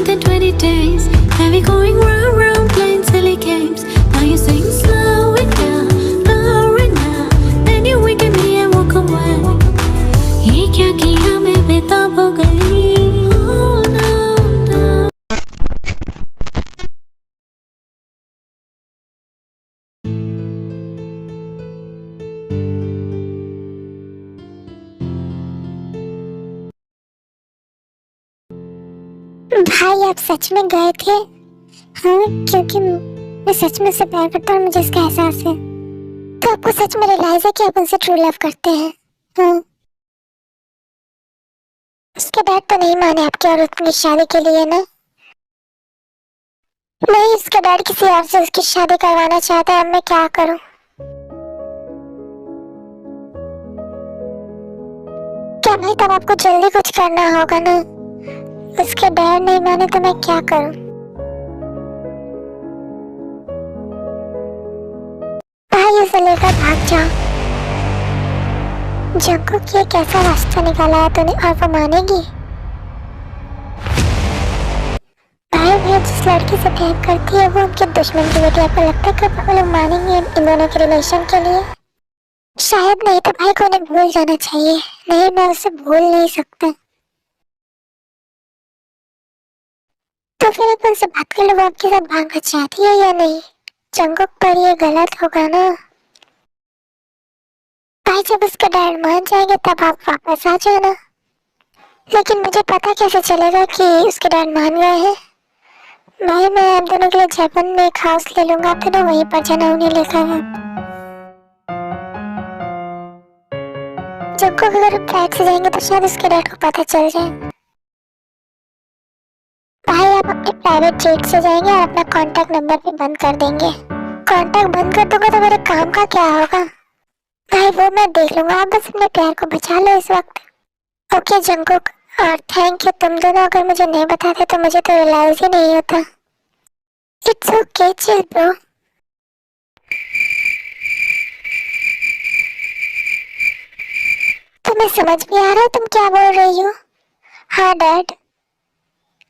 than 20 days. Have you going round, round, playing silly games? Now you're saying slow it down, then you wink at me and walk away. ये क्या किया मैं बेताब हो गई. Oh no, no. भाई आप सच में गए थे? हाँ, क्योंकि मैं सच में उससे प्यार करता हूँ, मुझे इसका एहसास है। तो आपको सच में रियलाइज है कि आप उनसे ट्रू लव करते हैं? हाँ। उसके डैड तो नहीं माने आपकी और उसकी शादी के लिए ना? नहीं, उसके डैड किसी और से उसकी शादी करवाना चाहता है। अब मैं क्या करूँ? क्या भाई, तब आपको जल्दी कुछ करना होगा ना। उसके डैड नहीं माने तो मैं क्या करूं? भाई उसे लेकर भाग जाओ। जंगकुक, ये कैसा रास्ता निकाला है तूने, और वो मानेगी? भाई मैं जिस लड़की से प्यार करती है वो उनके दुश्मन की बेटी। आपको लगता है कि वो लोग मानेंगे इन दोनों के रिलेशन के लिए? शायद नहीं। तो भाई को उन्हें भूल जाना चाहिए। नहीं, मैं उसे भूल नहीं सकता। तो फिर आप उनसे बात कर लो, वो आपके साथ भागना चाहती है या नहीं? जंगकुक, पर ये गलत होगा ना। भाई जब उसका डैड मान जाएंगे तब आप वापस आ जाना। लेकिन मुझे पता कैसे चलेगा कि उसके डैड मान गए हैं? भाई मैं आप दोनों के लिए जापान में एक हाउस ले लूंगा, आप दोनों वहीं पर जाना उन्हें लेकर। जंगकुक, अगर आप फ्लाइट से जाएंगे तो शायद उसके डैड को पता चल जाए। भाई आप अपने प्राइवेट जेट से जाएंगे और अपना कांटेक्ट नंबर भी बंद कर देंगे। कांटेक्ट बंद कर दूंगा तो मेरे काम का क्या होगा? भाई वो मैं देख लूंगा, आप बस अपने प्यार को बचा लो इस वक्त। ओके जंगकुक, और थैंक यू। तुम दोनों अगर मुझे नहीं बताते तो मुझे तो रियलाइज ही नहीं होता। It's okay, chill bro. तुम्हें समझ में आ रहा है तुम क्या बोल रही हो? हाँ डैड,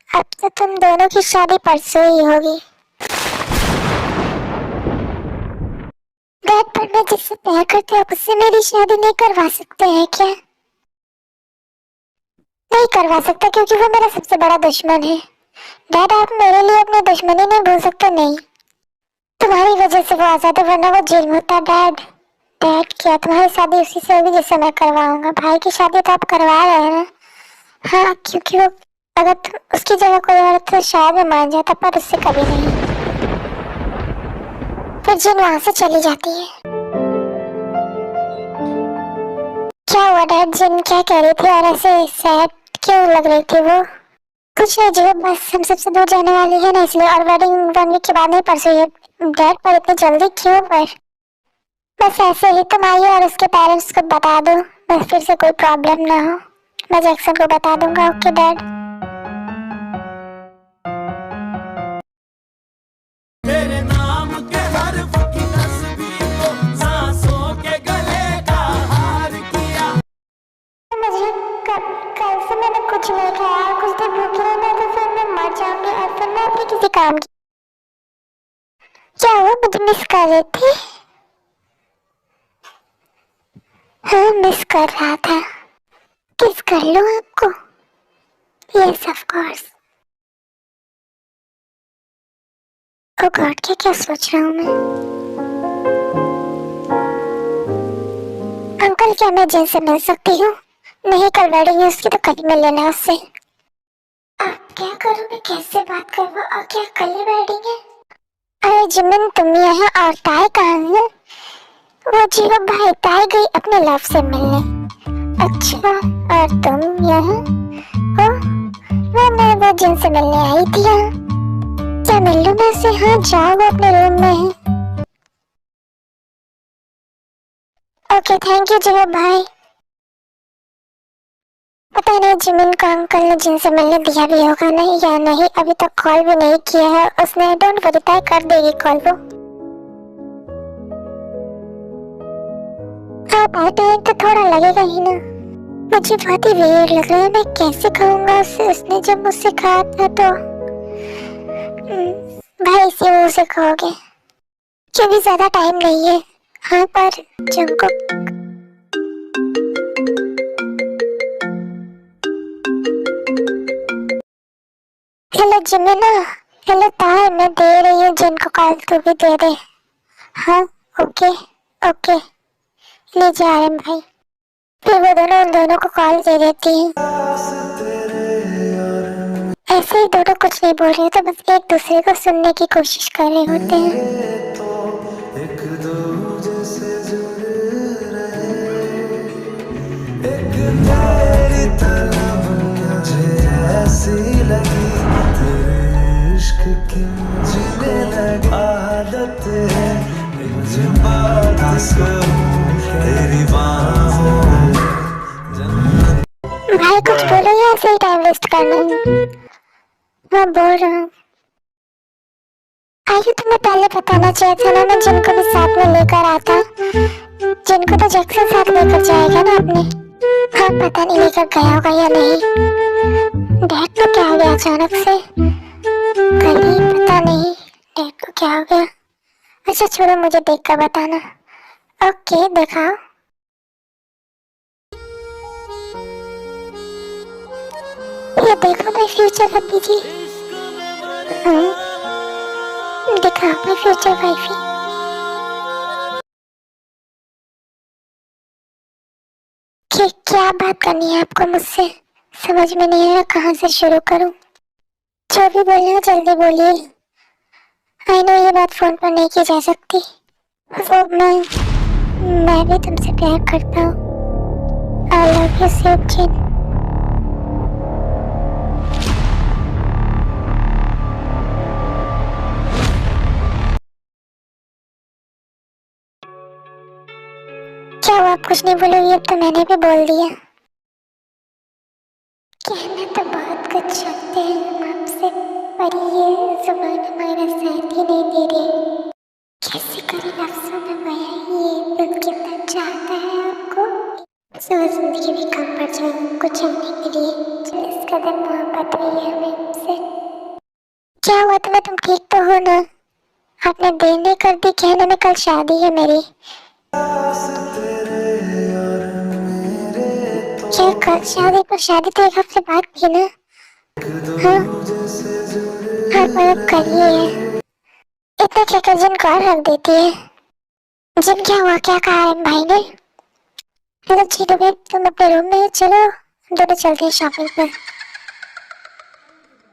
अब तो तुम दोनों की शादी परसों ही होगी। डैड, पर मैं जिससे प्यार करती हूँ उससे मेरी शादी नहीं करवा सकते हैं क्या? नहीं करवा सकता क्योंकि वो मेरा सबसे बड़ा दुश्मन है। डैड, आप मेरे लिए अपनी दुश्मनी नहीं भूल सकते। नहीं, तुम्हारी वजह से वो आजाद है, वरना वो जेल में होता। डैड, डैड क्या तुम्हारी शादी उसी से होगी जिससे मैं करवाऊंगा? भाई की शादी तो आप करवा रहे हैं ना? हाँ, क्योंकि वो अगर उसकी जगह कोई और तो शायद मैं मान जाता, पर उससे कभी नहीं। फिर जिन वहां से चली जाती है। क्या हुआ डैड, जिन क्या कह रही थी और ऐसे सैड क्यों लग रही थी वो? कुछ नहीं जी, बस हम सबसे दूर जाने वाली है ना इसलिए, और वेडिंग 1 वीक के बाद नहीं परसों है। डैड, पर इतनी जल्दी क्यों? पर बस ऐसे ही तुम आइए और उसके पेरेंट्स को बता दो, बस फिर से कोई प्रॉब्लम ना हो। मैं जैक्सन को बता दूंगा। Okay dad. तेरे नाम के हर फकी तस्वीर को सांसों के गले का हार किया। मुझे कल से मैंने कुछ नहीं खाया, कुछ देर भूखी रहना तो फिर मैं मर जाऊंगी और फिर मैं अपने किसी काम की। क्या हुआ, मुझे मिस कर रही थी? हाँ, मिस कर रहा था। किस कर लूं आपको? Yes of course. Oh God, क्या सोच रहा हूँ मैं? अंकल, क्या मैं जिन से मिल सकती हूँ? नहीं, कल वेडिंग है उसकी, तो कल ही मिल लेना उससे। अब क्या करूँ मैं, कैसे बात करूँ? और क्या कल ही वेडिंग है? अरे जिमिन, तुम यहाँ और ताई कहाँ है? वो जीवा भाई, ताई गई अपने लव से मिलने। अच्छा, और तुम यहाँ हो? मैं वो जिनसे मिलने आई थी यहाँ। क्या मिल लूं मैं उससे? हाँ जाओ, वो अपने रूम में है। ओके, थैंक यू जीवा भाई। पता नहीं जिमिन को अंकल ने जिनसे मिलने दिया भी होगा नहीं या नहीं, अभी तक कॉल भी नहीं किया है उसने। डोंट वरी, ताई कर देगी कॉल वो। हाँ, टाइम तो थोड़ा लगेगा ही ना। मुझे बहुत ही वियर्ड लग रहा है, मैं कैसे कहूँगा उससे? उसने जब मुझसे कहा था तो भाई इसी मुंह से कहोगे क्योंकि ज्यादा टाइम नहीं है। हाँ पर जंगकुक हेलो जिमिना, हेलो तार, मैं दे रही हूँ जिनको कॉल, तू भी दे दे। हाँ ओके ओके, ले जा रहे हैं भाई। फिर वो दोनों उन दोनों को कॉल दे देती हैं। ऐसे ही दोनों कुछ नहीं बोल रहे, तो बस एक दूसरे को सुनने की कोशिश कर रहे होते हैं। एक दूजे से जुड़ रहे, एक तेरी तलब मुझे ऐसी लगी, तेरे इश्क की जीने लगी आदत है, मुझे बात करूं तेरी बाहों में। भाई कुछ बोलो या ऐसे ही टाइम वेस्ट करना है? मैं बोल रहा हूँ। आयु तुम्हें पहले बताना चाहिए था ना, मैं जिनको भी साथ में लेकर आता। जिनको तो जैक्सन साथ लेकर जाएगा ना अपने। हाँ पता नहीं लेकर गया होगा या नहीं। डैड को क्या हो गया अचानक से? कल ही पता नहीं डैड को क्या हो गया। अच्छा छोड़ो, मुझे देख कर बताना। ओके दिखाओ। ये देखो भाई फ्यूचर अभी जी। दिखा भाई फ्यूचर वाइफी। क्या बात करनी है आपको मुझसे? समझ में नहीं आया कहाँ से शुरू करूं। जो भी बोलना है जल्दी बोलिए। आई नो ये बात फोन पर नहीं की जा सकती। वो मैं भी तुमसे प्यार करता हूँ। आई लव यू सेवचिन। क्या हुआ, आप कुछ नहीं बोलोगी? अब तो मैंने भी बोल दिया। कहना तो बहुत कुछ चाहते हैं हम आपसे, पर ये जुबान हमारा साथ ही नहीं दे रही। कैसे करें लफ्ज़ों में बयां ये दिल कितना चाहता है आपको। सो जिंदगी भी कम पड़ जाए आपको चाहने के लिए, जो इस कदर मोहब्बत हुई है हमें आपसे। क्या हुआ तुम्हें? तुम ठीक तो हो ना? आपने देर नहीं कर दी कहने में कल शादी है मेरी। क्या कल शादी? पर शादी तो एक हफ्ते बाद थी ना? हाँ हाँ पर अब करिए है। इतना क्या जिन कॉल रख देती है। जिन क्या हुआ, क्या कहा है भाई ने? हेलो चीटू बेब, तुम अपने रूम में चलो, हम दोनों चलते हैं शॉपिंग पर।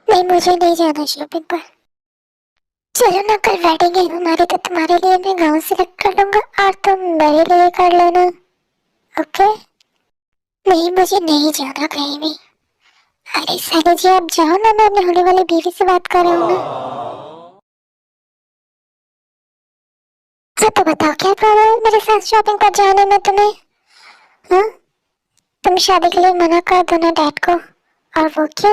नहीं मुझे नहीं जाना शॉपिंग पर। चलो ना कल वेडिंग है हमारी, तो तुम्हारे लिए मैं गाँव से कर लूंगा और तुम मेरे लिए कर लेना। ओके? नहीं मुझे नहीं जाना कहीं भी। अरे साले जी आप जाओ ना, मैं अपनी होने वाली बीवी से बात कर रहा हूँ ना। तो बताओ क्या प्रॉब्लम है मेरे साथ शॉपिंग पर जाने में तुम्हें? हाँ तुम शादी के लिए मना कर दो ना डैड को। और वो क्यों?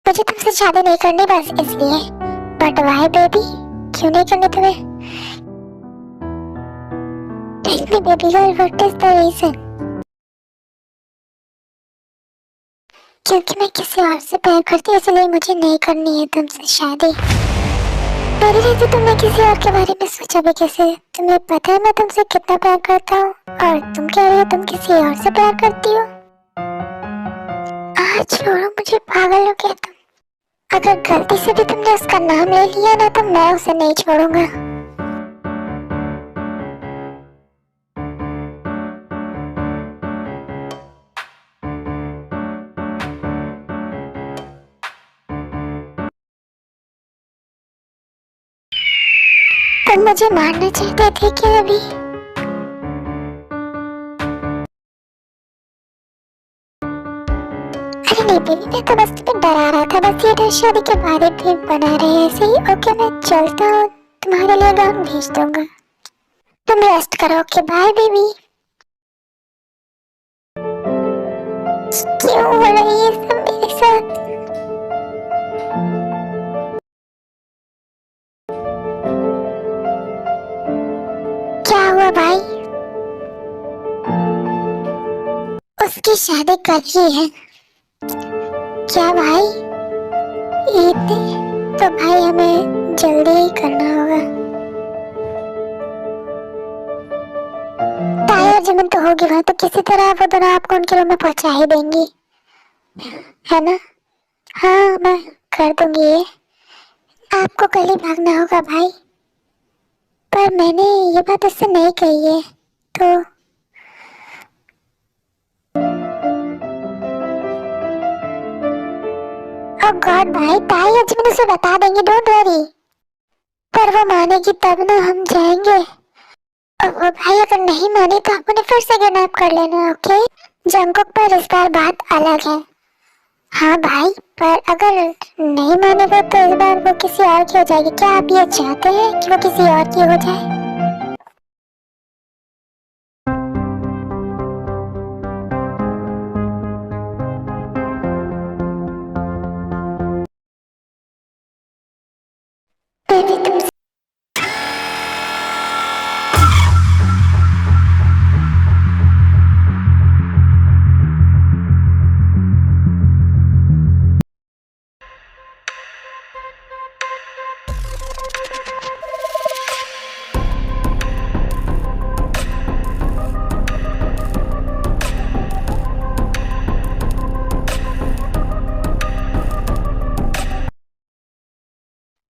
मुझे तुमसे शादी नहीं करनी बस इसलिए। बट वाई बेबी, क्यों नहीं करनी तुम्हें? Tell me baby girl, what is the reason? क्योंकि मैं किसी और से प्यार करती हूँ, इसलिए मुझे नहीं करनी है तुमसे शादी। मेरे लिए तो तुमने किसी और के बारे में सोचा भी कैसे? तुम्हें पता है मैं तुमसे कितना प्यार करता हूँ, और तुम कह रही हो तुम किसी और से प्यार करती हो। आज छोड़ो मुझे, पागल हो क्या तुम? अगर गलती से भी तुमने उसका नाम ले लिया ना, तो मैं उसे नहीं छोड़ूंगा। तुम मुझे मारना चाहते थे क्या अभी? अरे नहीं बेबी, मैं तो बस तुम्हें डरा रहा था, बस ये डर शादी के बारे भी बना रहे हैं ऐसे ही। ओके मैं चलता हूँ, तुम्हारे लिए गाउन भेज दूंगा। तुम रेस्ट करो। Okay bye baby. क्यों हो रही है सब मेरे साथ? क्या हुआ भाई? उसकी शादी कल ही है क्या भाई? इतनी तो भाई हमें जल्दी ही करना होगा। टायर जमीन तो होगी वहां, तो किसी तरह वो दोनों आपको उनके रूम में पहुंचा ही देंगी, है ना? हाँ मैं कर दूंगी ये। आपको कल ही भागना होगा भाई, पर मैंने ये बात उससे नहीं कही है तो। ओह गॉड भाई, टायर जमीन उसे बता देंगे, डोंट वरी। पर वो मानेगी तब ना हम जाएंगे। और भाई अगर नहीं माने तो आप उन्हें फिर से किडनैप कर लेना, ओके? जंगकुक पर इस बार बात अलग है। हाँ भाई, पर अगर नहीं मानेगा तो इस बार वो किसी और की हो जाएगी। क्या आप ये चाहते हैं कि वो किसी और की हो जाए? बेबी तुम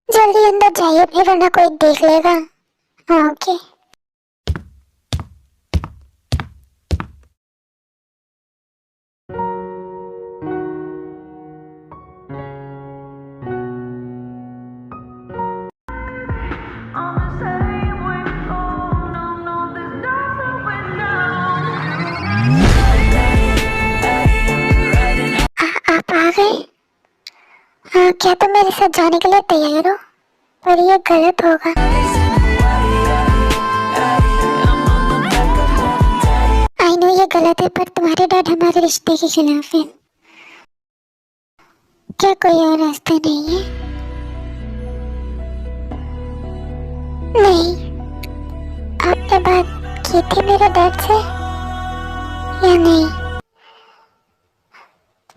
जल्दी अंदर जाइए भी, वरना कोई देख लेगा। हाँ ओके। आप आ गए? हाँ, क्या तुम मेरे साथ जाने के लिए तैयार हो? पर ये गलत होगा। आई नो ये गलत है, पर तुम्हारे डैड हमारे रिश्ते के खिलाफ है। क्या कोई और रास्ता नहीं है? नहीं। आपने बात की थी मेरे डैड से या नहीं?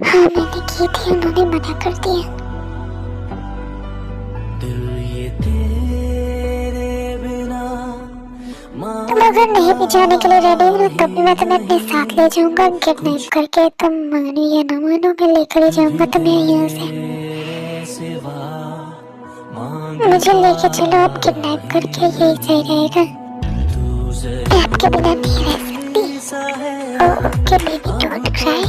हाँ मैंने की थी, उन्होंने मना कर दिया। तुम अगर नहीं भी जाने के लिए रेडी हो तब भी मैं तुम्हें अपने साथ ले जाऊंगा, किडनैप करके। तुम मानो या ना मानो, मैं लेकर ही जाऊंगा तुम्हें यहाँ से। मुझे लेके चलो आप, किडनैप करके, यही सही रहेगा। मैं आपके बिना नहीं रह सकती। Okay baby don't cry.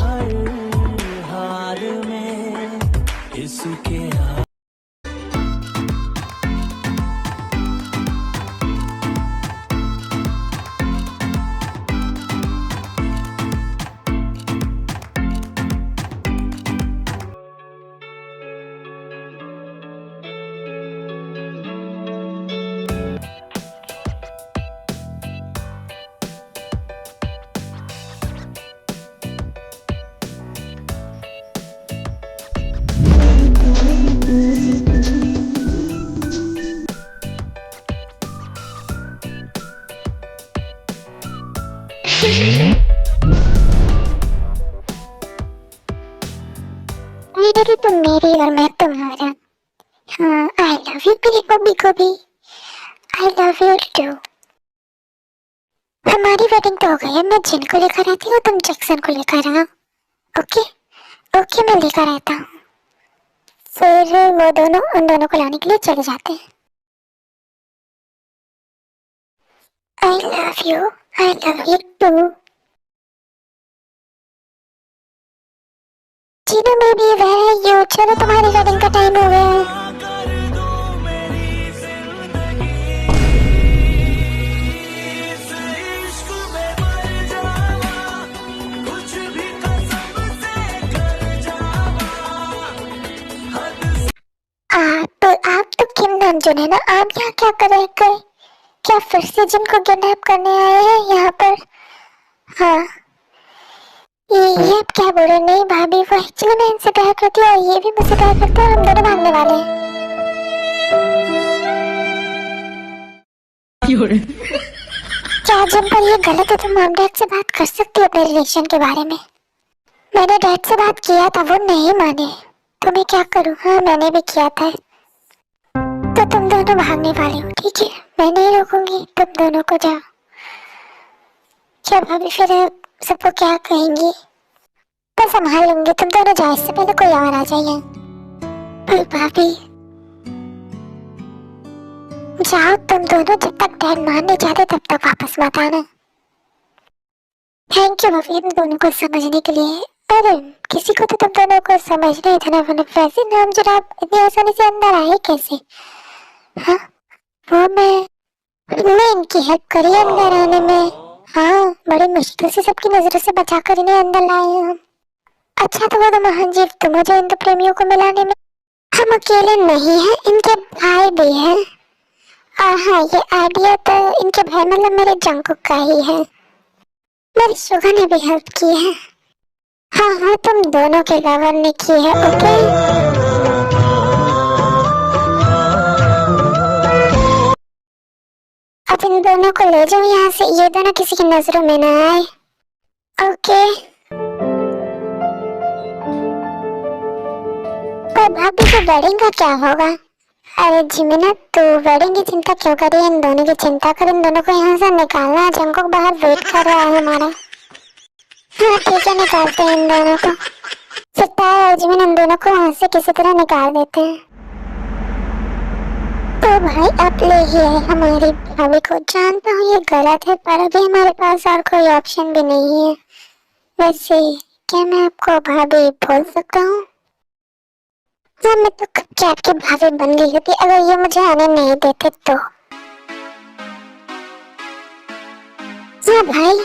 मेरी तुम मेरी और मैं तुम्हारा। हाँ आई लव यू मेरी बॉबी को भी। I love you too. हमारी वेडिंग तो हो गई है, मैं जिन को लेकर आती हूँ, तुम जैक्सन को लेकर आओ। ओके ओके मैं लेकर आता हूँ। फिर वो दोनों उन दोनों को लाने के लिए चले जाते हैं। I love you too. Jeenu baby where are you? चलो तुम्हारी वेडिंग का टाइम हो गया है। आप तो किम नामजून है ना? आप यहाँ क्या कर रहे हैं? क्या फिर से जिनको किडनैप करने आए हैं यहाँ पर? हाँ ये आप क्या बोल रहे? नहीं भाभी, वो एक्चुअली मैं इनसे प्यार करती हूँ और ये भी मुझसे प्यार करते हैं, हम दोनों भागने वाले हैं। क्या जिन पर ये गलत है तो मॉम डैड से बात कर सकती हो अपने रिलेशन के बारे में? मैंने डैड से बात किया था, वो नहीं माने, तो मैं क्या करूँ? हाँ मैंने भी किया था। तो तुम दोनों भागने वाले हो, ठीक है? मैं नहीं रोकूंगी, तुम दोनों को जाओ। क्या भाभी फिर सबको क्या कहेंगी? मैं संभाल लूंगी, तुम दोनों जाओ, इससे पहले कोई और आ जाइए। पर भाभी जाओ तुम दोनों, जब तक डैड मान नहीं जाते तब तक वापस मत आना। थैंक यू भाभी इन दोनों को समझने के लिए। अरे किसी को तो तुम दोनों को समझना ही था ना, वरना वैसे नाम जनाब इतनी आसानी से अंदर आए कैसे? हाँ वो मैं इनकी हेल्प करी अंदर आने में। हाँ बड़ी मुश्किल से सबकी नजरों से बचाकर इन्हें अंदर लाए हम। अच्छा तो वो तो महाजीव तुम हो जो इन दो प्रेमियों को मिलाने में। हम अकेले नहीं हैं, इनके भाई भी हैं। हाँ ये आइडिया तो इनके भाई मतलब मेरे जंकुक का ही है। मेरी शुगा ने भी हेल्प की है। हाँ हाँ तुम दोनों के लवर ने की है। ओके अब इन दोनों को ले जाओ यहाँ से, ये दोनों किसी की नजरों में ना आए। ओके पर भाभी को वेडिंग का क्या होगा? अरे जिमिना तू वेडिंग की चिंता क्यों कर रही है? इन दोनों की चिंता कर, इन दोनों को यहाँ से निकालना। जंकुक बाहर वेट कर रहा है हमारा। हाँ ठीक है निकालते हैं इन दोनों को। सकता है जिमिन इन दोनों को वहाँ से किसी तरह निकाल देते हैं। तो भाई अब ले ही है हमारी भाभी को। जानता हूँ ये गलत है पर अभी हमारे पास और कोई ऑप्शन भी नहीं है। वैसे क्या मैं आपको भाभी बोल सकता हूँ? हाँ मैं तो कब की आपकी भाभी बन गई होती अगर ये मुझे आने नहीं देते तो। हाँ भाई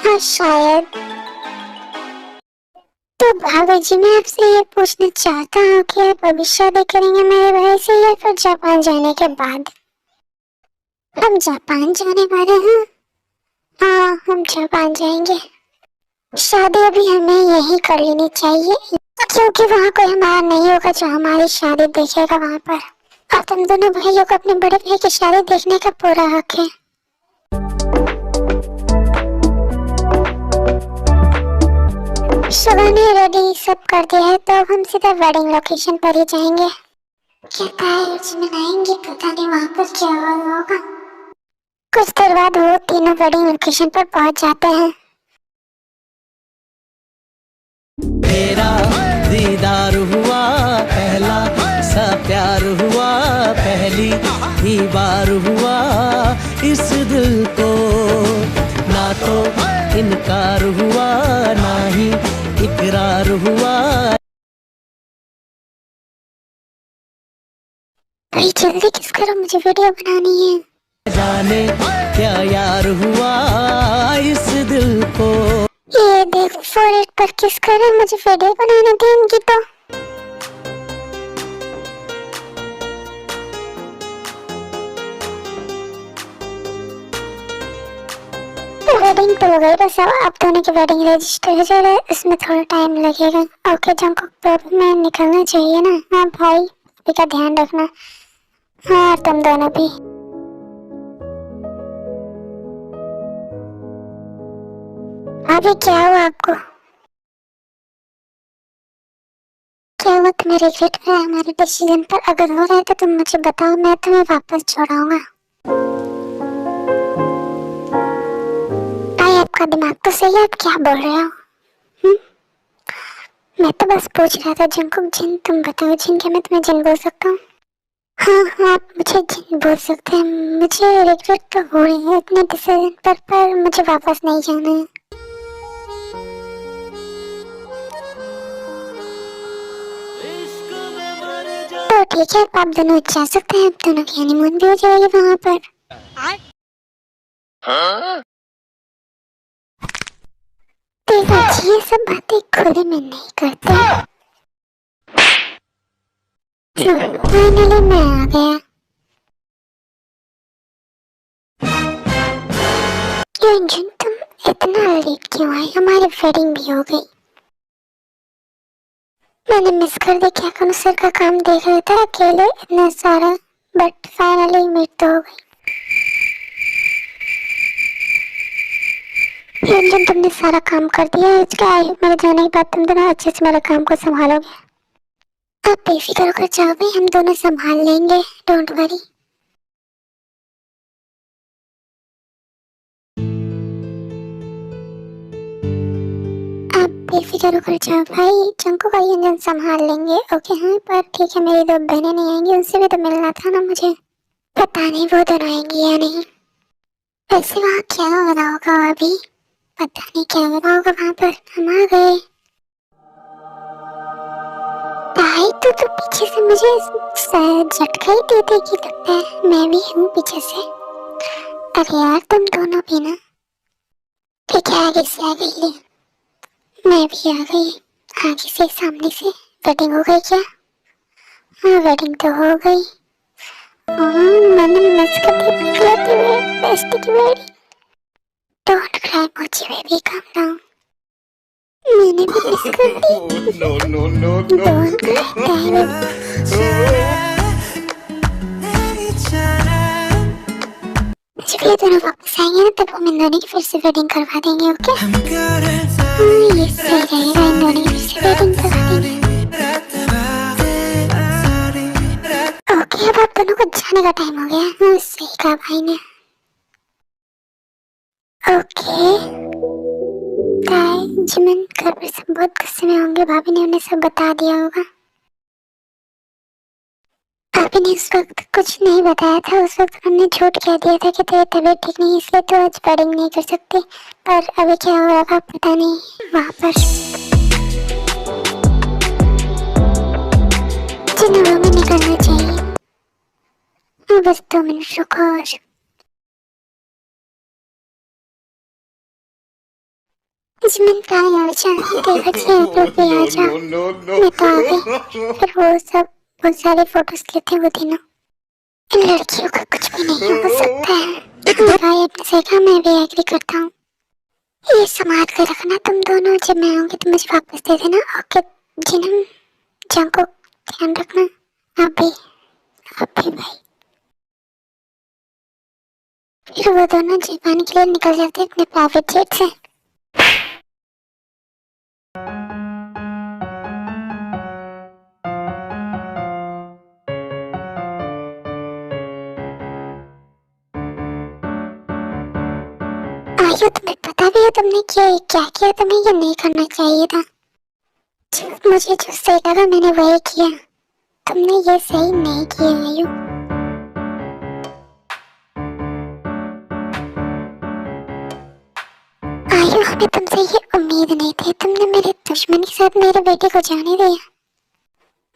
हाँ शायद। तो भाभी जी मैं आपसे ये पूछना चाहता हूँ कि आप अभी शादी करेंगे मेरे भाई से या फिर जापान जाने के बाद? हम जापान जाने वाले हैं। हाँ हम जापान जाएंगे। शादी अभी हमें यही कर लेनी चाहिए क्योंकि वहाँ कोई हमारा नहीं होगा जो हमारी शादी देखेगा वहाँ पर। और तुम दोनों भाइयों को अपने बड़े भाई की शादी देखने का पूरा हक है। सुबह ने रेडी सब कर दिया है तो अब हम सीधा वेडिंग लोकेशन पर ही जाएंगे। क्या तारीफ मनाएंगे पता नहीं वहाँ पर क्या होगा। कुछ देर बाद वो तीनों वेडिंग लोकेशन पर पहुँच जाते हैं। तेरा दीदार हुआ पहला सा प्यार हुआ पहली ही बार हुआ इस दिल को ना तो इनकार हुआ ना ही इकरार हुआ। भाई जल्दी किस करो मुझे वीडियो बनानी है। जाने क्या यार हुआ इस दिल को। ये देख फॉरवर्ड पर किस करो मुझे वीडियो बनाने देंगी तो। वेडिंग तो हो गई बस अब दोनों की वेडिंग रजिस्टर हो जाएगा, इसमें थोड़ा टाइम लगेगा। ओके जंकुक तो मैं निकलना चाहिए ना। हाँ भाई इसका ध्यान रखना। हाँ तुम दोनों भी। अभी क्या हुआ आपको? क्या हुआ तुम्हें रिग्रेट है हमारे डिसीजन पर? अगर हो रहा है तो तुम मुझे बताओ, मैं तुम्हें वापस छोड़ाऊंगा। भाई आपका दिमाग तो सही है, आप क्या बोल रहे हो? मैं तो बस पूछ रहा था। जंकुक जिन तुम बताओ जिन क्या मैं तुम्हें जिन बोल सकता हूँ? हाँ आप मुझे जिन बोल सकते हैं। मुझे रिग्रेट तो हो रही है अपने डिसीजन पर मुझे वापस नहीं जाना है। तो ठीक है आप दोनों जा सकते हैं। आप दोनों की हनीमून भी हो जाएगी वहाँ पर। देखो ये सब बातें खुले में नहीं करते। फाइनली मैं आ गया। अंजुन तुम इतना लेट क्यों आई? हमारी वेडिंग भी हो गई। मैंने मिस कर दिया। क्या करूं सर का काम देख रहा था अकेले इतना सारा, बट फाइनली मीट तो हो गई। अंजुन तुमने सारा काम कर दिया है। मेरे जाने के बाद तुम दोनों अच्छे से मेरे काम को संभालोगे। आप बेफिक्र होकर जाओ भाई, हम दोनों संभाल लेंगे, डोंट वरी। आप बेफिक्र होकर जाओ भाई, चंकू का इंजन संभाल लेंगे। ओके हाँ, पर ठीक है, मेरी दो बहनें नहीं आएंगी, उनसे भी तो मिलना था ना मुझे। पता नहीं वो दोनों आएंगी या नहीं। वैसे वहाँ क्या हो रहा होगा अभी, पता नहीं क्या हो रहा होगा वहाँ पर। हम आ गए भाई, तो पीछे से मुझे झटका ही दे देगी लगता है। मैं भी हूँ पीछे से। अरे यार तुम दोनों भी ना। ठीक है, आगे से आ गई ले। मैं भी आ गई आगे से, सामने से। वेडिंग हो गई क्या? हाँ वेडिंग तो हो गई। मैंने मिस कर दी इकलौती बेस्टी की वेडिंग। डोंट क्राई मोची बेबी, काम डाउन। मैंने भी मिस कर दी। Don't cry. जब ये दोनों वापस आएंगे ना, तब हम इन दोनों की फिर से वेडिंग करवा देंगे। ओके ये सही रहेगा, इन दोनों की फिर से वेडिंग करवा देंगे। ओके अब आप दोनों को जाने का टाइम हो गया। हाँ सही कहा भाई ने। ओके जिमिन घर पर सब बहुत गुस्से में होंगे, भाभी ने उन्हें सब बता दिया होगा। भाभी ने उस वक्त कुछ नहीं बताया था, उस वक्त हमने झूठ कह दिया था कि तेरी तबीयत ठीक नहीं, इसलिए तो आज वेडिंग नहीं कर सकती। पर अभी क्या हो रहा था पता नहीं वहाँ पर। जिन्होंने में निकलना चाहिए। हाँ बस 2 मिनट रुको। और जिमिन कहाँ आ जाए, देखा तो भी आ जा। मैं तो आ गई। फिर वो सब बहुत सारे फोटोज लेते वो दिनों। इन लड़कियों का कुछ भी नहीं हो सकता है। भाई अपने से कहा, मैं भी एग्री करता हूँ। ये संभाल कर रखना तुम दोनों, जब मैं आऊंगी तो मुझे वापस दे देना। ओके जिनम को ध्यान रखना। आप भी भाई। फिर वो दोनों जापान के लिए निकल जाते अपने प्राइवेट जेट से। आयु तुम्हें पता भी है तुमने क्या किया, तुम्हें ये नहीं करना चाहिए था। मुझे जो सही लगा मैंने वही किया। तुमने ये सही नहीं किया आयु। आयु हमें तुमसे ये उम्मीद नहीं थी। तुमने मेरे दुश्मन के साथ मेरे बेटे को जाने दिया।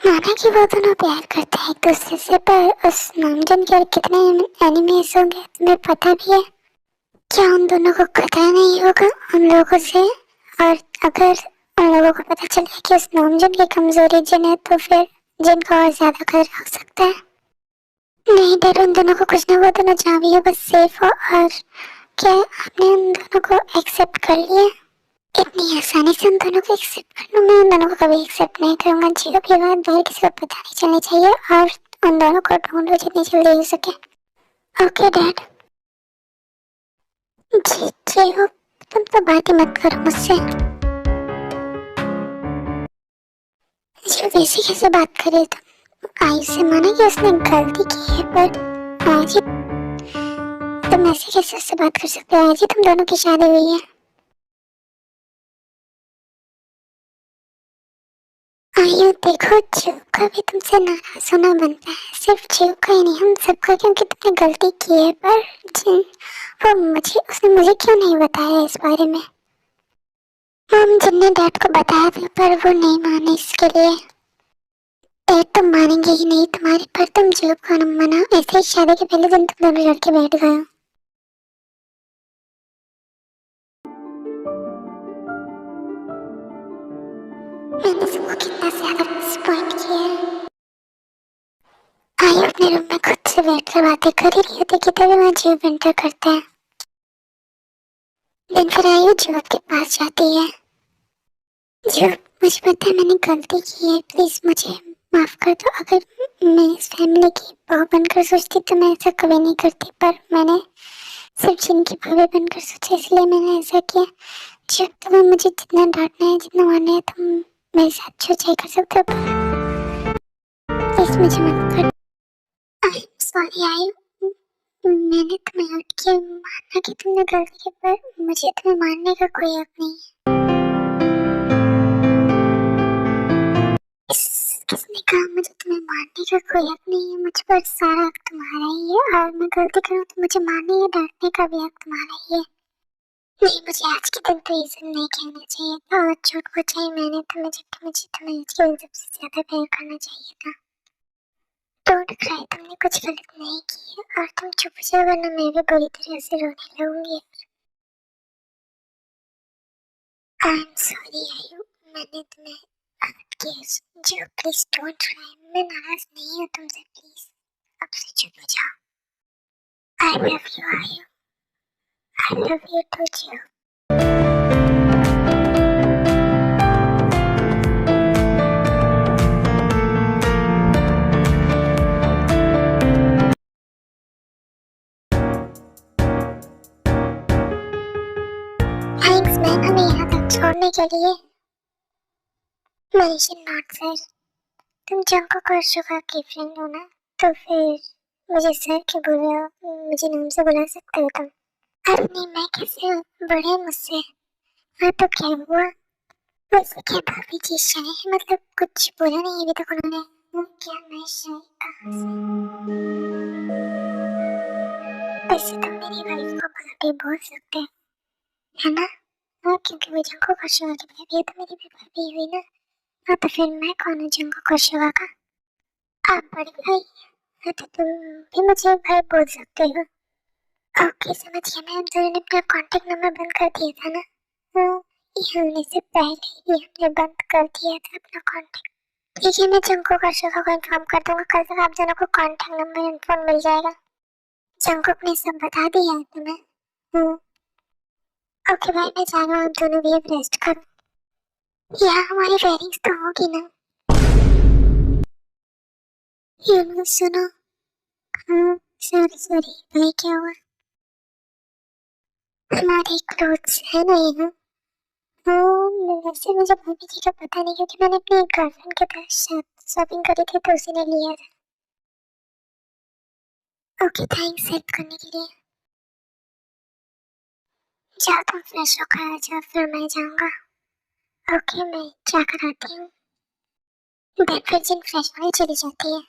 माना कि वो दोनों प्यार करते हैं एक दूसरे से, पर उस नामजन के कितने एनिमीज होंगे तुम्हें पता भी है। क्या उन दोनों को खतरा नहीं होगा उन लोगों से? और अगर उन लोगों को पता चल गया कि उस नामजन की कमजोरी जिन है, तो फिर जिन को और ज्यादा खतरा हो सकता है। नहीं डर, उन दोनों को कुछ ना, वो दोनों जहाँ भी हो बस सेफ हो। और क्या आपने उन दोनों को एक्सेप्ट कर लिया? इतनी आसानी से उन दोनों को एक्सेप्ट कर लूँ? मैं उन दोनों को कभी एक्सेप्ट नहीं करूँगा। जियो की बात बाहर किसी को पता नहीं चलनी चाहिए, और उन दोनों को ढूंढो जितनी जल्दी हो सके। Okay dad. जी जियो, तुम तो बात ही मत करो मुझसे। वैसे कैसे बात करे तुम? आयु से माना कि उसने गलती की है, पर आज ही तुम ऐसे कैसे उससे बात कर सकते हो? आज ही तुम दोनों की शादी हुई है। आयु देखो, जीव का भी तुमसे नाराज होना बनता है। सिर्फ जीव का ही नहीं, हम सबका, क्योंकि तुमने गलती की है। पर उसने मुझे क्यों नहीं बताया इस बारे में? हम जिनने डैड को बताया था, पर वो नहीं माने। इसके लिए डैड तो मानेंगे ही नहीं तुम्हारे, पर तुम जीव को न मना। ऐसे ही शादी के पहले दिन तुम दोनों लड़के बैठ गए हो। मैंने सबको कितना ज्यादा डिसअपॉइंट किया है। आयु अपने रूम में खुद से बैठ कर बातें कर ही रही होती कि तभी वहाँ जीव एंटर करता है। दिन फिर आयु जीव के पास जाती है। जीव, मुझे पता है मैंने गलती की है, प्लीज मुझे माफ कर दो। अगर मैं इस फैमिली की बहू बनकर सोचती तो मैं ऐसा कभी नहीं करती, पर मैंने सिर्फ जिनकी भाभी बनकर सोचा, इसलिए मैंने ऐसा किया। जब तुम्हें मुझे जितना डांटना है, जितना मारना है, तुम मेरे साथ जो चाहे कर सकते हो। प्लीज मुझे मत कर। आई एम सॉरी आयु, मैंने तुम्हें हर्ट किया, माना कि तुमने गलती की, पर मुझे तुम्हें मानने का कोई हक नहीं है। किसने कहा मुझे तुम्हें मारने का कोई हक नहीं है? मुझ पर सारा हक तुम्हारा ही है, और मैं गलती करूँ तो मुझे मारने या डांटने का भी हक तुम्हारा ही है। नहीं, मुझे आज के दिन तो ये सब नहीं कहना चाहिए था, और झूठ बचाई मैंने तुम्हें, जबकि मुझे तुम्हें आज के दिन सबसे ज्यादा प्यार करना चाहिए था। डोंट क्राई, तुमने कुछ गलत नहीं किया, और तुम चुप जाओ वरना मैं भी बुरी तरह से रोने लगूंगी। आई एम सॉरी आयु, मैंने तुम्हें Yes, जो प्लीज डोंट ट्राई, मैं नाराज नहीं हूँ तुमसे, प्लीज अब से चुप हो जाओ। आई love you Ayu, I love you too Jiyo. Thanks man हमें यहाँ तक छोड़ने के लिए। मनीषा नॉट सर, तुम जंकुक और शुगा की फ्रेंड हो ना, तो फिर मुझे सर क्यों बोल रहे हो? मुझे नाम से बुला सकते हो तुम। अरे नहीं, मैं कैसे बड़े मुझसे। हाँ तो क्या हुआ? वैसे क्या भाभी जी शाय है, मतलब कुछ बोला नहीं अभी तक उन्होंने? क्या मैं शाय कहाँ से? वैसे तुम मेरी वाइफ को भाभी बोल सकते हो, है ना? हाँ, क्योंकि वो जंकुक और शुगा की भाभी है, तो मेरी भी भाभी हुई ना। हाँ तो फिर मैं कौन हूँ जंकुक और शुगा का? आप बड़े भाई। हाँ तो तुम भी मुझे भाई बोल सकते हो। ओके समझ गया, मैं दोनों ने अपना कांटेक्ट नंबर बंद कर दिया था ना? हाँ, ये होने से पहले ही हमने बंद कर दिया था अपना कांटेक्ट। ठीक है, मैं जंकुक और शुगा को इन्फॉर्म कर दूंगा, कल तक आप दोनों को कांटेक्ट नंबर एंड फोन मिल जाएगा। जंकुक ने सब बता दिया है तुम्हें? ओके भाई, मैं जा रहा हूँ, आप दोनों भी अब रेस्ट करो। यहाँ हमारी वेयरिंग्स तो होगी ना? सुनो। हाँ सॉरी भाई, क्या हुआ? हमारे क्लोथ्स है ना यहाँ? हाँ वैसे मुझे भाभी जी का पता नहीं, क्योंकि मैंने अपनी गर्लफ्रेंड के पास शॉपिंग करी थी तो उसी ने लिया था। ओके थैंक्स हेल्प करने के लिए। जाओ तुम फ्रेश होकर आ जाओ, फिर मैं जाऊँगा। ओके मैं जाकर आती हूँ। देन फिर जिन फ्रेश होने चली जाती है।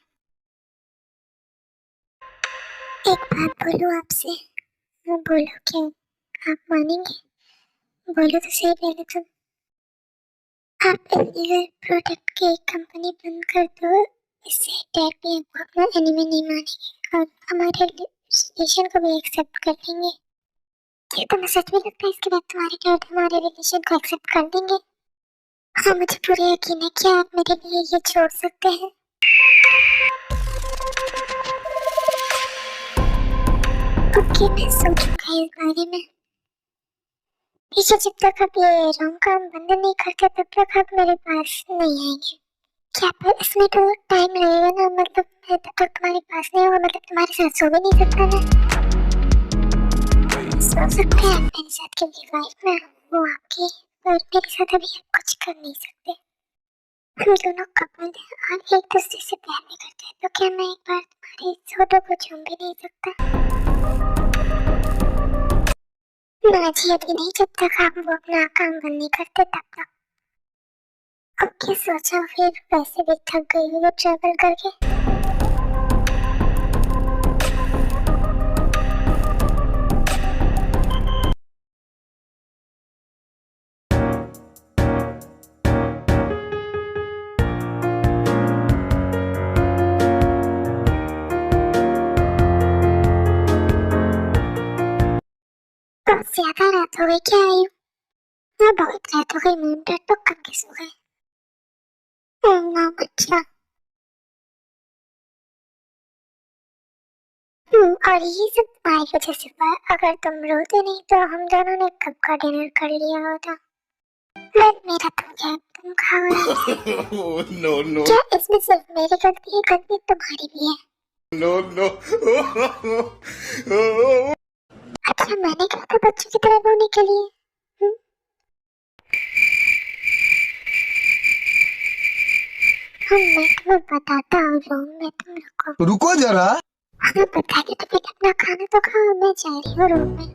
एक बात बोलूँ आपसे? हाँ बोलो, क्या आप मानेंगे? बोलो तो सही पहले तुम। आप इलीगल प्रोडक्ट की कंपनी बंद कर दो, इससे टैग भी आपको अपना एनिमी नहीं मानेंगे और हमारे रिलेशन को भी एक्सेप्ट कर लेंगे। क्या तुम्हें सच में लगता है इसके बाद तुम्हारे डैड हमारे रिलेशन को एक्सेप्ट कर लेंगे? हाँ मुझे पूरा यकीन है कि आप मेरे लिए ये छोड़ सकते हैं। ओके मैं सोचूंगा इस बारे में। पीछे जब तक आप ये रॉन्ग काम बंद नहीं करते तब तक आप मेरे पास नहीं आएंगे। क्या पर इसमें तो टाइम लगेगा ना, मतलब मैं तब तक तुम्हारे पास नहीं होगा, मतलब तुम्हारे साथ सो भी नहीं सकता मैं। सो सकते हैं आप मेरे साथ, क्योंकि वाइफ मैं हूँ आपकी, पर मेरे साथ अभी आप कुछ कर नहीं सकते। हम दोनों कपल हैं और एक दूसरे से प्यार नहीं करते, तो क्या मैं एक बार तुम्हारे फोटो को छू भी नहीं सकता? ना जी अभी नहीं, जब तक आप वो अपना काम बंद नहीं करते तब तक। ओके सोचो, फिर वैसे भी थक गई हूँ ट्रैवल करके। बहुत ज्यादा रात हो गई क्या आयु? हाँ बहुत रात हो गई, मून तो कब के सो गए? अच्छा। और ये सब तुम्हारी वजह से हुआ है। अगर तुम रोते नहीं तो हम दोनों ने कब का डिनर कर लिया होता। मेरा तो क्या, तुम खाओ। no. क्या इसमें सिर्फ मेरी गलती है? गलती तुम्हारी भी है। No. अच्छा मैंने कहा था बच्चों की तरह रोने के लिए? मैं तुम्हें बताता हूँ, रूम में तुम रुको। रुको जरा। हाँ बता के तो फिर अपना खाना तो खाओ, मैं जा रही हूँ रूम में।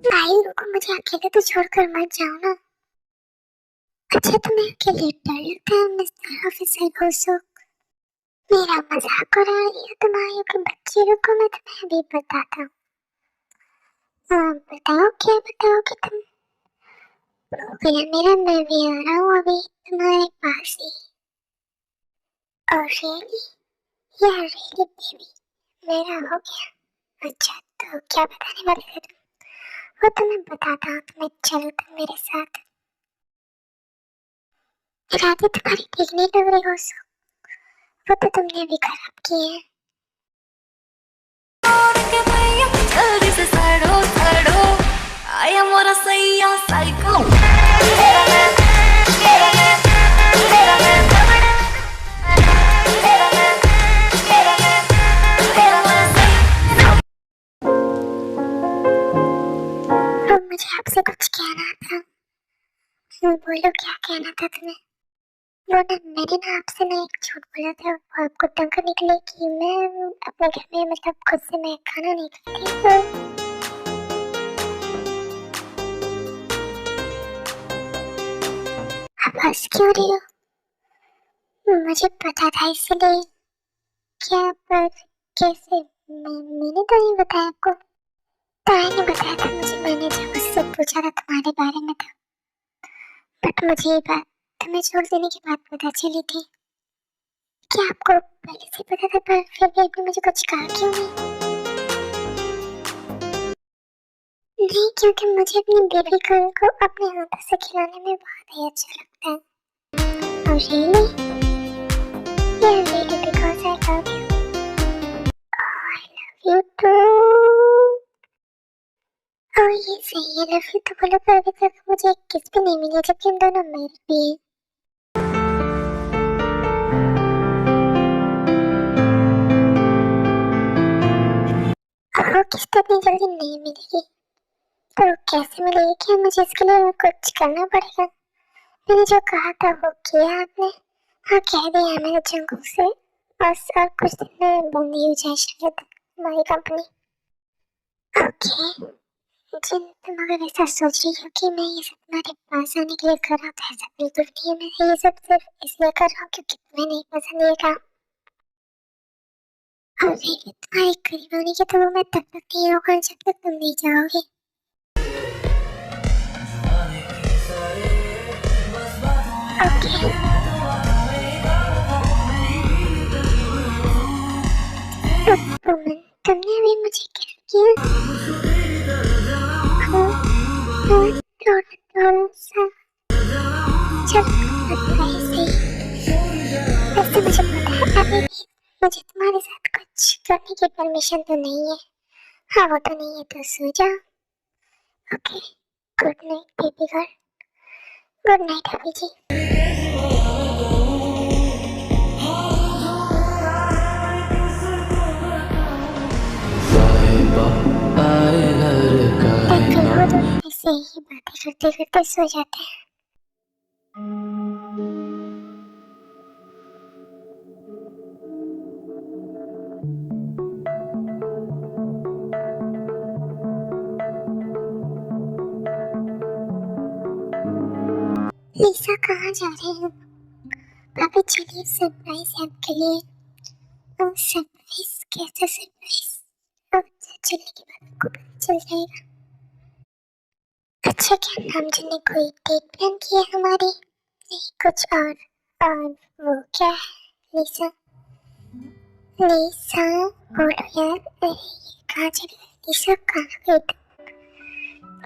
भाई रुको, मुझे अकेले तो छोड़कर मत जाओ ना। अच्छा तुम्हें अकेले डर लगता है मिस्टर ऑफिसर घोसो? मेरा मजाक उड़ा रही हो तुम? आयु के बच्चे, रुको मैं तुम्हें अभी बताता हूँ। हाँ बताओ, क्या बताओगे तुम? भैया मेरा, मैं भी आ रहा हूँ अभी तुम्हारे पास ही। और रियली, यार रियली बेबी, मेरा हो गया। अच्छा तो क्या बताने वाले थे तुम? वो तो मैं बताता हूँ तुम्हें, चलो तुम मेरे साथ। राधे तुम्हारी ठीक नहीं लग रही हो सो, वो तो तुमने अभी खराब की है। के भैया जल्दी से सड़ो सड़ो, आया मोरा सैया साइको। तो मुझे आपसे कुछ कहना था। बोलो क्या कहना था तुम्हें? वो ना, मैंने ना आपसे ना एक झूठ बोला था, वो आपको तंग करने के लिए कि मैं अपने घर में मतलब खुद से मैं खाना नहीं खाती। तो आप हंस क्यों रही हो? मुझे पता था इसलिए। क्या पर कैसे? मैंने तो नहीं बताया आपको। ताया ने बताया था मुझे, मैंने जब उससे पूछा था तुम्हारे बारे में था। बट मुझे ये बात तुम्हें छोड़ देने के बाद पता चली थी। क्या आपको पहले से पता था पर फिर भी आपने मुझे कुछ कहा क्यों नहीं? नहीं, क्योंकि मुझे अपनी बेबी गर्ल को अपने हाथों से खिलाने में बहुत ही अच्छा लगता है। और really, yeah, really because I love you. Oh, I love you too. और ये सही है, लव यू तो बोलो, पर अभी तक मुझे एक किस भी नहीं मिली जबकि हम दोनों मैरिड भी हैं। और किस तो इतनी जल्दी नहीं मिलेगी, तो कैसे मिलेगी? क्या मुझे इसके लिए कुछ करना पड़ेगा? मैंने जो कहा था वो किया आपने? हाँ कह दिया मैंने जंगल से, बस और कुछ दिन में बंद ही हो जाए शायद हमारी कंपनी। ओके, जिन तुम अगर ऐसा सोच रही हो कि मैं ये सब तुम्हारे पास आने के लिए कर रहा था, ऐसा बिल्कुल नहीं है। मैं ये सब सिर्फ इसलिए कर रहा हूँ क्योंकि तुम्हें नहीं पसंद ये काम। और तुम्हारे करीब होने के तो वो मैं तब तक नहीं होगा जब तक तुम नहीं जाओगे। ओके तुमने अभी मुझे क्या किया? थोड़ा सा चल ऐसे ही। वैसे मुझे पता है अभी भी मुझे तुम्हारे साथ कुछ करने की परमिशन तो नहीं है। हाँ वो तो नहीं है, तो सो जाओ। Okay, good night baby girl. Good night अभी जी। देखो तो ऐसे ही बातें करते करते सो जाते हैं। लिसा कहाँ जा रहे हैं? भाभी चलिए सरप्राइज है आपके लिए। सरप्राइज? कैसा सरप्राइज? चलने के बाद आपको पता चल जाएगा। अच्छा, क्या नामजन ने कोई डेट प्लान की है हमारी? नहीं कुछ और वो क्या है? लिसा, लिसा बोलो यार। अरे ये कहाँ चली गई? लिसा कहाँ गई तुम?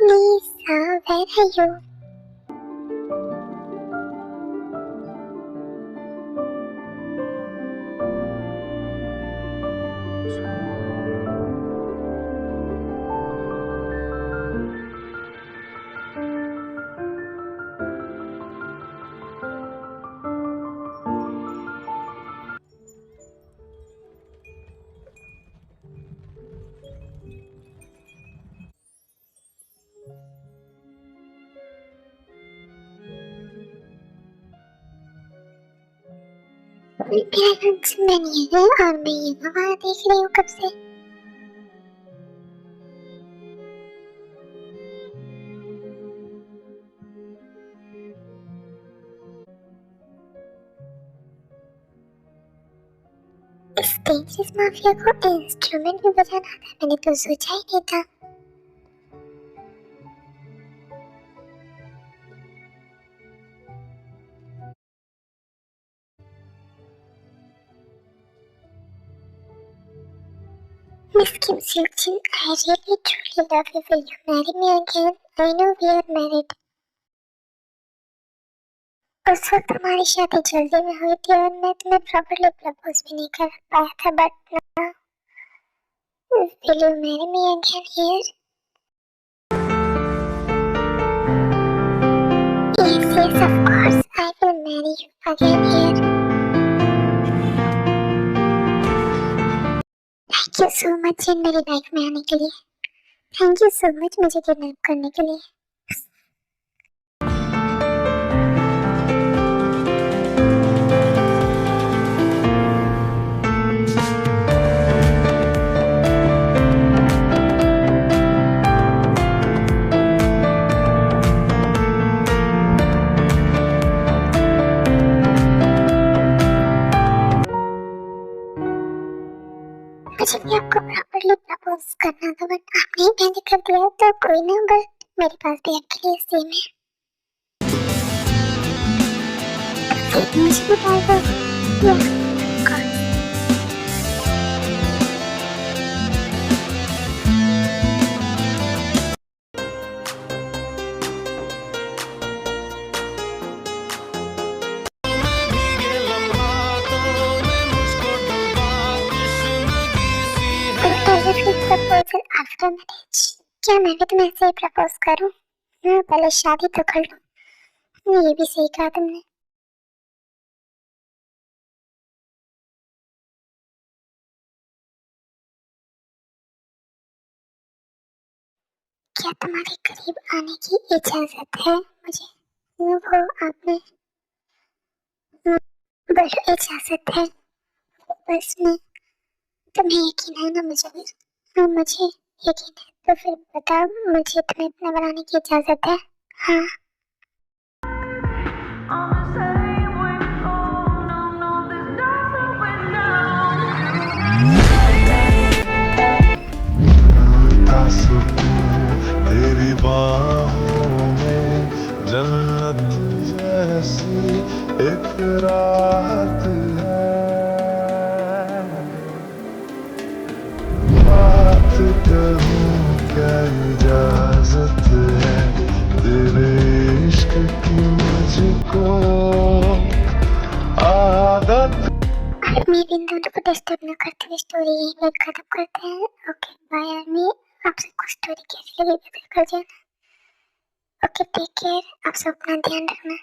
लिसा वेयर आर यू? मेरा लंच में नहीं है और मैं ये हवा देख रही हूँ कब से। इस डेंजरस माफिया को इंस्ट्रूमेंट भी बजाना आता, मैंने तो सोचा ही नहीं था। Miss Kim Seok-jin, I really truly love you. Will you marry me again? I know we are married. उस वक्त हमारी शादी जल्दी में हुई थी और मैं तुम्हें प्रॉपर्ली प्रपोज भी नहीं कर पाया था, but now will you marry me again here? Yes, yes, of course, I will marry you again here. Thank you so much in मेरी लाइफ में आने के लिए। थैंक यू सो मच मुझे किडनैप करने के लिए। मुझे भी आपको प्रॉपर्ली प्रपोज करना था, बट आपने ही पहले कर दिया तो कोई ना, बट मेरे पास भी आपके लिए सेम है। फिर मुझे बता दो। या, of course. भीगे लम्हातों में मुझको डुबा तश्नगी सी है। Proposal after marriage. क्या मैं भी तुम्हें ऐसे ही प्रपोज करूं? हाँ, पहले शादी तो कर लूं। ये भी सही कहा तुमने। क्या तुम्हारे करीब आने की इजाजत है मुझे? वो आपने बोलो इजाजत है, बस मैं तुम्हें यकीन है ना मुझे भी? हाँ, मुझे यकीन है, तो फिर बताओ मुझे तुम्हें अपना बनाने की इजाजत है? हाँ। तेरी बाहों में जन्नत जैसी एक रात है। बात करूं क्या इजाजत है तेरे इश्क की मुझको आदत। मेरे इन दोनों को डिस्टर्ब न करते हुए स्टोरी यहीं पे खत्म करते हैं। ओके बाय आर्मी, आपसे कुछ स्टोरी कैसी लगी बता कर जाना। ओके टेक केयर, आप सब अपना ध्यान रखना।